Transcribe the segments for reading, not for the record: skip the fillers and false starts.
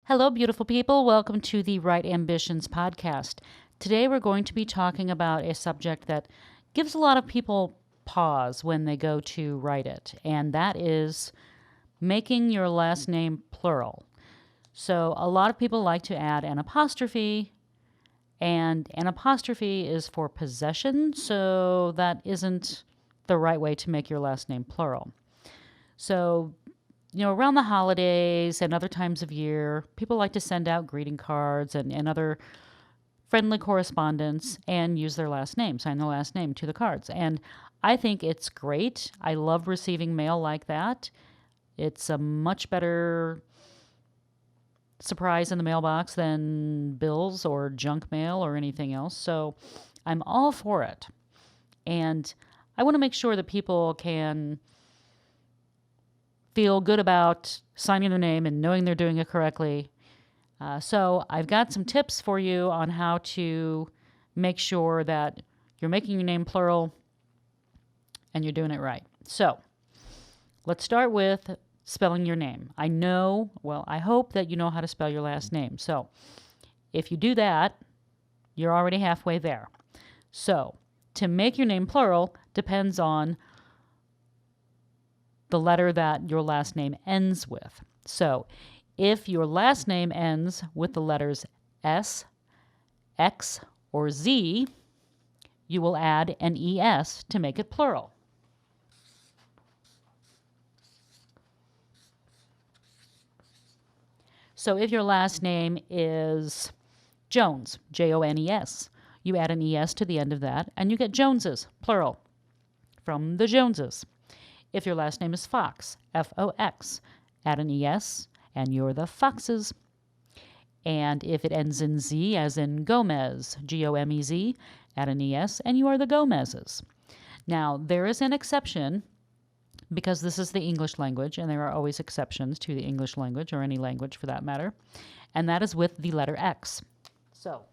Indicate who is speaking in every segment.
Speaker 1: Hello, beautiful people. Welcome to the Right Ambitions podcast. Today, we're going to be talking about a subject that gives a lot of people pause when they go to write it, and that is making your last name plural. So, a lot of people like to add an apostrophe, and an apostrophe is for possession, so that isn't the right way to make your last name plural. So, around the holidays and other times of year, people like to send out greeting cards and other friendly correspondence and use their last name, sign their last name to the cards. And I think it's great. I love receiving mail like that. It's a much better surprise in the mailbox than bills or junk mail or anything else. So I'm all for it. And I want to make sure that people can feel good about signing their name and knowing they're doing it correctly. So I've got some tips for you on how to make sure that you're making your name plural and you're doing it right. So let's start with spelling your name. I hope that you know how to spell your last name. So if you do that, you're already halfway there. So to make your name plural depends on the letter that your last name ends with. So if your last name ends with the letters S, X, or Z, you will add an ES to make it plural. So if your last name is Jones, Jones, you add an ES to the end of that, and you get Joneses, plural, from the Joneses. If your last name is Fox, Fox, add an ES, and you're the Foxes. And if it ends in Z, as in Gomez, Gomez, add an ES, and you are the Gomezes. Now, there is an exception, because this is the English language, and there are always exceptions to the English language, or any language for that matter, and that is with the letter X. So,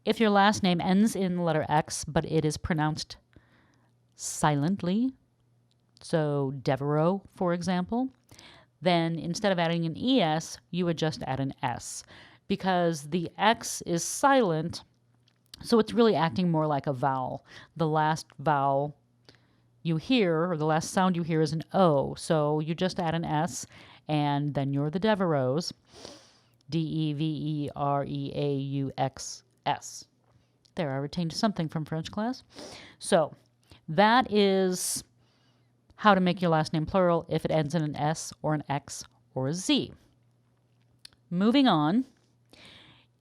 Speaker 1: if your last name ends in the letter X, but it is pronounced silently, so Devereaux, for example, then instead of adding an ES, you would just add an S, because the X is silent, so it's really acting more like a vowel. The last vowel you hear, or the last sound you hear, is an O, so you just add an S, and then you're the Devereaux, Devereaux. There, I retained something from French class. So that is how to make your last name plural if it ends in an S or an X or a Z. Moving on,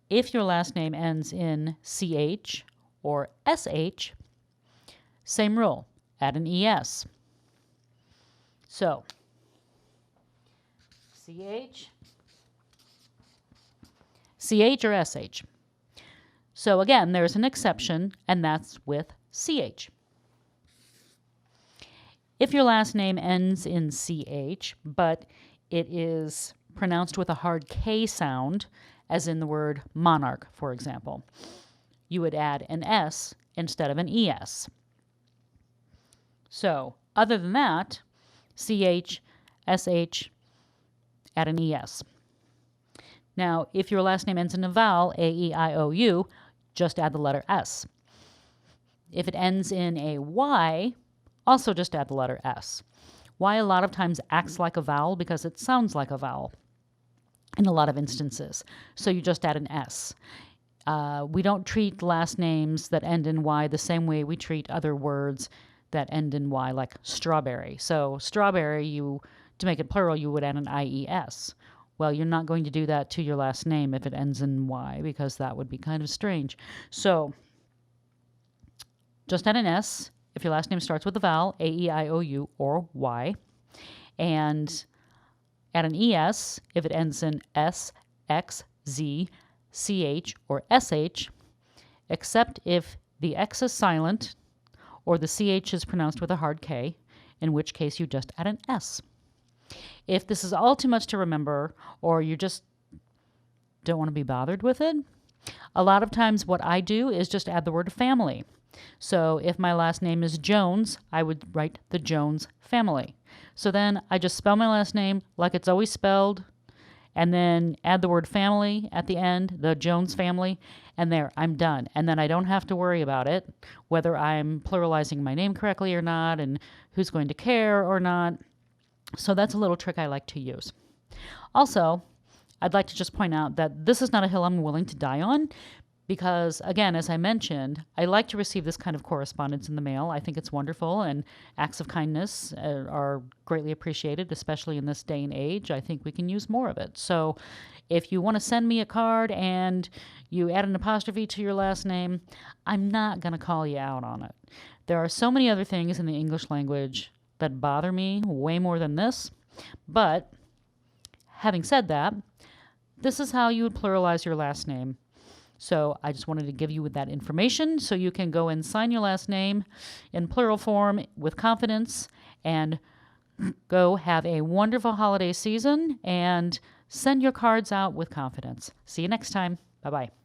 Speaker 1: if your last name ends in CH or SH, same rule, add an ES. So, CH or SH. So again, there's an exception, and that's with CH. If your last name ends in CH, but it is pronounced with a hard K sound, as in the word monarch, for example, you would add an S instead of an ES. So, other than that, CH, SH, add an ES. Now, if your last name ends in a vowel, A-E-I-O-U, just add the letter S. If it ends in a Y, also just add the letter S. Y a lot of times acts like a vowel because it sounds like a vowel in a lot of instances. So you just add an S. We don't treat last names that end in Y the same way we treat other words that end in Y, like strawberry. So strawberry, to make it plural, you would add an IES. Well, you're not going to do that to your last name if it ends in Y, because that would be kind of strange. So just add an S if your last name starts with a vowel, A-E-I-O-U, or Y, and add an ES if it ends in S, X, Z, CH, or SH, except if the X is silent or the CH is pronounced with a hard K, in which case you just add an S. If this is all too much to remember, or you just don't want to be bothered with it, a lot of times what I do is just add the word family. So if my last name is Jones, I would write the Jones family. So then I just spell my last name like it's always spelled, and then add the word family at the end, the Jones family, and there, I'm done. And then I don't have to worry about it, whether I'm pluralizing my name correctly or not, and who's going to care or not. So that's a little trick I like to use. Also, I'd like to just point out that this is not a hill I'm willing to die on because, again, as I mentioned, I like to receive this kind of correspondence in the mail. I think it's wonderful, and acts of kindness are greatly appreciated, especially in this day and age. I think we can use more of it. So if you want to send me a card and you add an apostrophe to your last name, I'm not going to call you out on it. There are so many other things in the English language that bother me way more than this. But having said that, this is how you would pluralize your last name. So I just wanted to give you that information so you can go and sign your last name in plural form with confidence and go have a wonderful holiday season and send your cards out with confidence. See you next time. Bye-bye.